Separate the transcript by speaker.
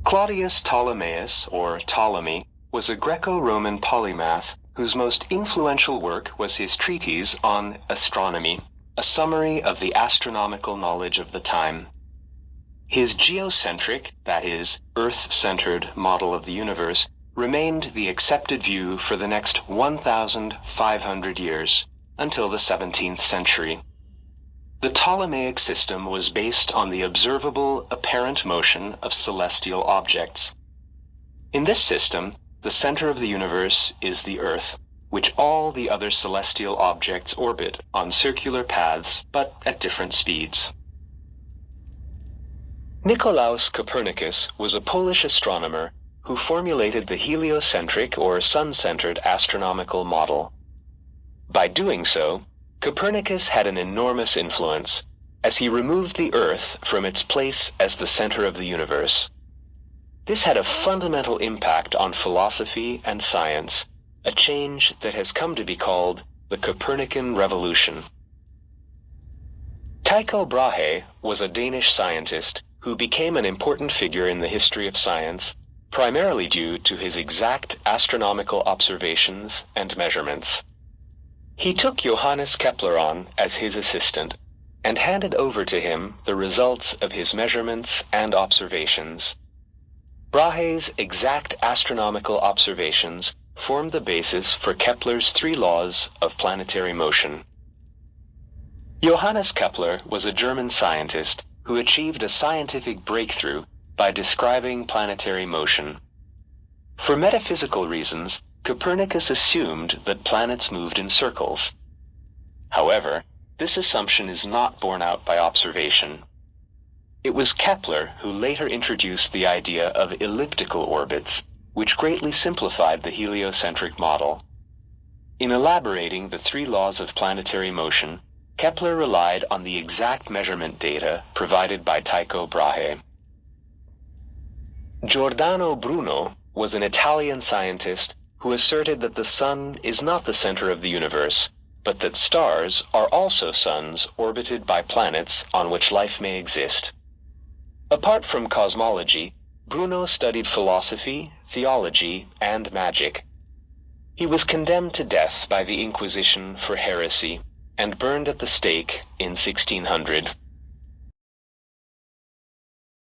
Speaker 1: Claudius Ptolemaeus, or Ptolemy, was a Greco-Roman polymath whose most influential work was his treatise on astronomy, a summary of the astronomical knowledge of the time. His geocentric, that is, Earth-centered model of the universe remained the accepted view for the next 1,500 years, until the 17th century. The Ptolemaic system was based on the observable apparent motion of celestial objects. In this system, the center of the universe is the Earth, which all the other celestial objects orbit on circular paths, but at different speeds. Nicolaus Copernicus was a Polish astronomer who formulated the heliocentric or sun-centered astronomical model. By doing so, Copernicus had an enormous influence, as he removed the Earth from its place as the center of the universe. This had a fundamental impact on philosophy and science, a change that has come to be called the Copernican Revolution. Tycho Brahe was a Danish scientist who became an important figure in the history of science, primarily due to his exact astronomical observations and measurements. He took Johannes Kepler on as his assistant and handed over to him the results of his measurements and observations. Brahe's exact astronomical observations formed the basis for Kepler's 3 laws of planetary motion. Johannes Kepler was a German scientist who achieved a scientific breakthrough by describing planetary motion. For metaphysical reasons, Copernicus assumed that planets moved in circles. However, this assumption is not borne out by observation. It was Kepler who later introduced the idea of elliptical orbits, which greatly simplified the heliocentric model. In elaborating the 3 laws of planetary motion, Kepler relied on the exact measurement data provided by Tycho Brahe. Giordano Bruno was an Italian scientist who asserted that the sun is not the center of the universe, but that stars are also suns orbited by planets on which life may exist. Apart from cosmology, Bruno studied philosophy, theology, and magic. He was condemned to death by the Inquisition for heresy and burned at the stake in 1600.